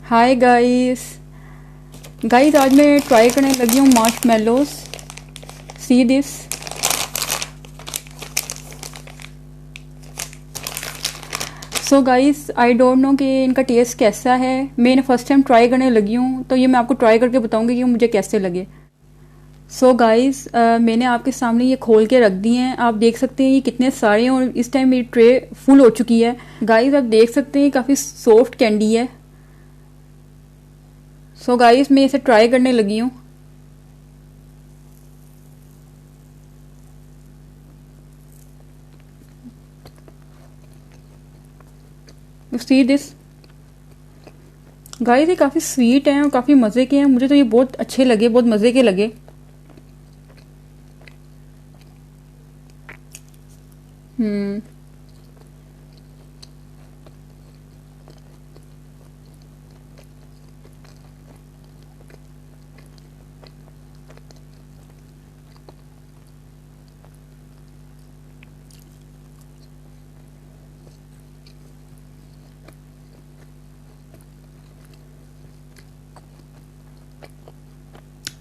Hi guys. Guys आज मैं try करने लगी हूँ marshmallows. See this. So guys I don't know कि इनका टेस्ट कैसा है। मैंने फर्स्ट टाइम ट्राई करने लगी हूँ तो ये मैं आपको ट्राई करके बताऊंगी कि मुझे कैसे लगे। सो गाइस मैंने आपके सामने ये खोल के रख दिए हैं। आप देख सकते हैं ये कितने सारे हैं और इस टाइम मेरी ट्रे फुल हो चुकी है। गाइस आप देख सकते हैं काफ़ी सॉफ्ट कैंडी है। सो गाइस मैं इसे ट्राई करने लगी हूँ। You see this. गाइस ये काफ़ी स्वीट हैं और काफ़ी मज़े के हैं। मुझे तो ये बहुत अच्छे लगे, बहुत मज़े के लगे। हम्म।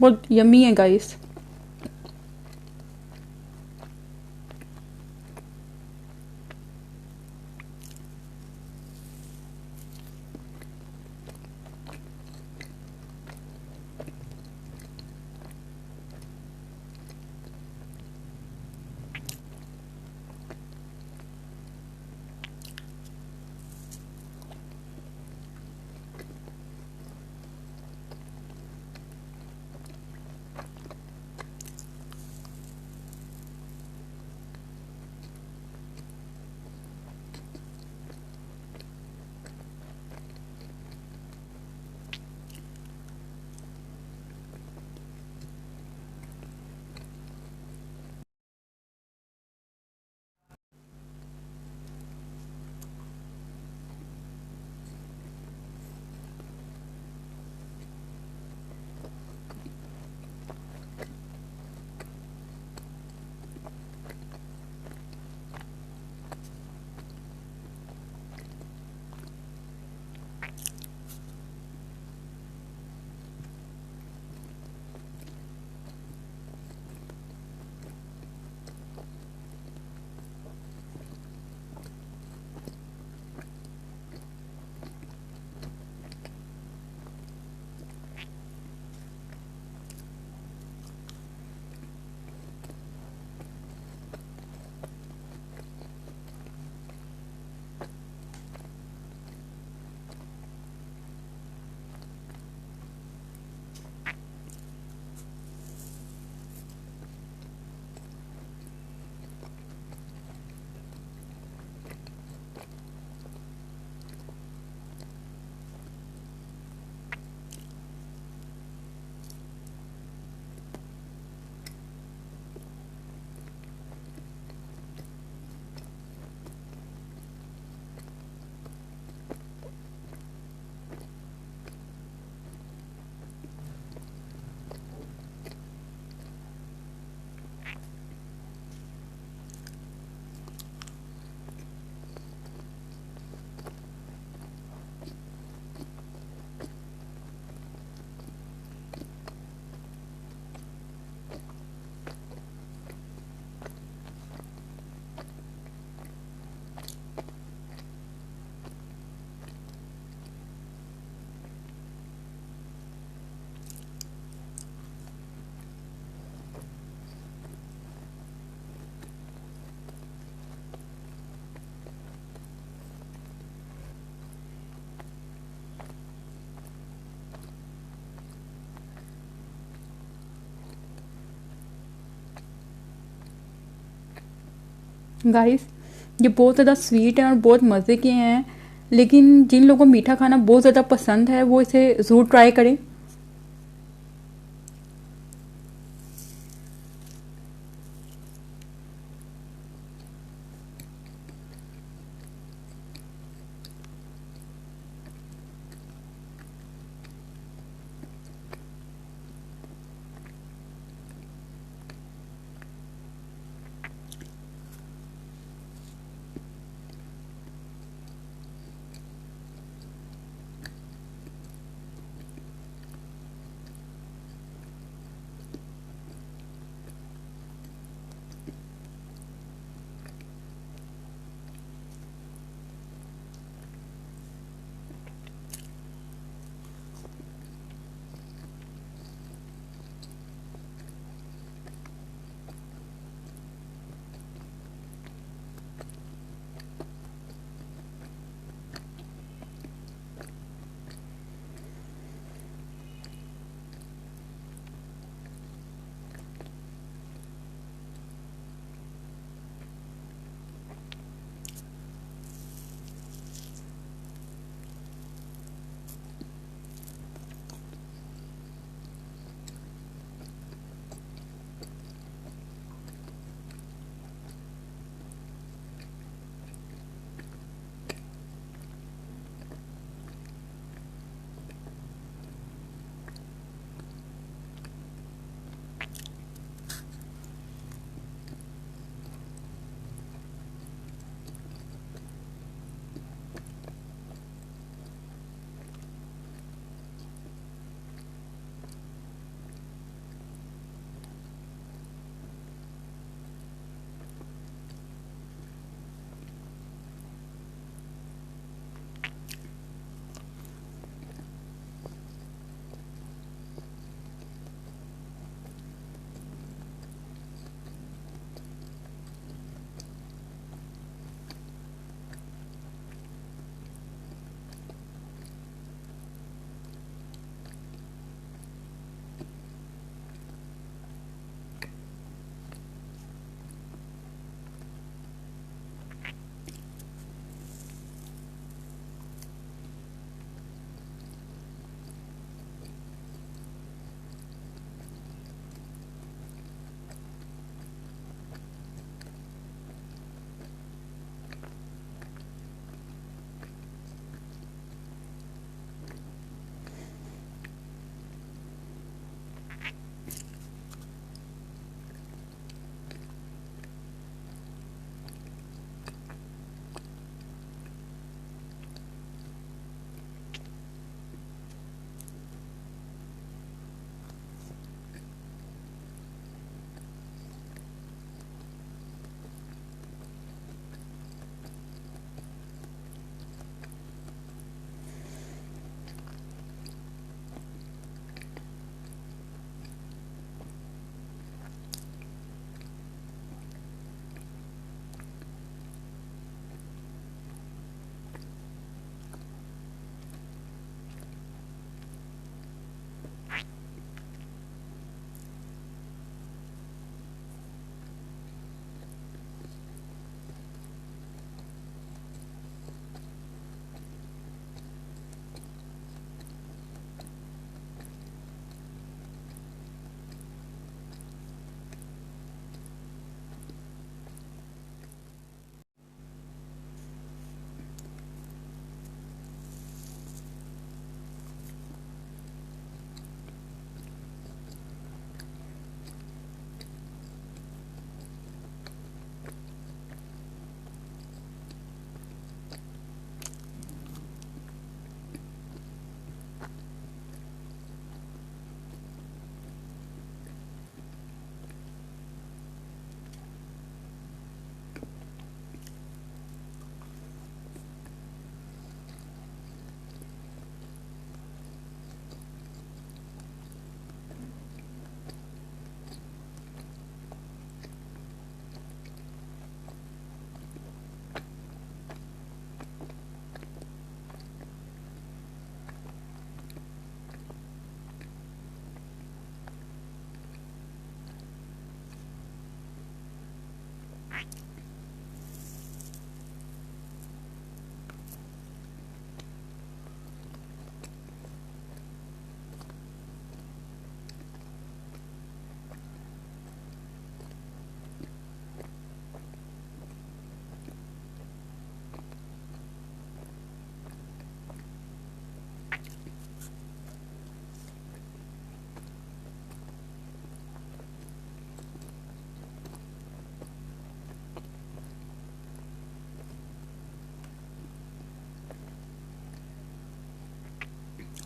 बहुत यम्मी है गाइस। गाइस ये बहुत ज़्यादा स्वीट है और बहुत मज़े के हैं। लेकिन जिन लोगों को मीठा खाना बहुत ज़्यादा पसंद है वो इसे ज़रूर ट्राई करें।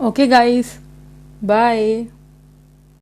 Okay guys, bye.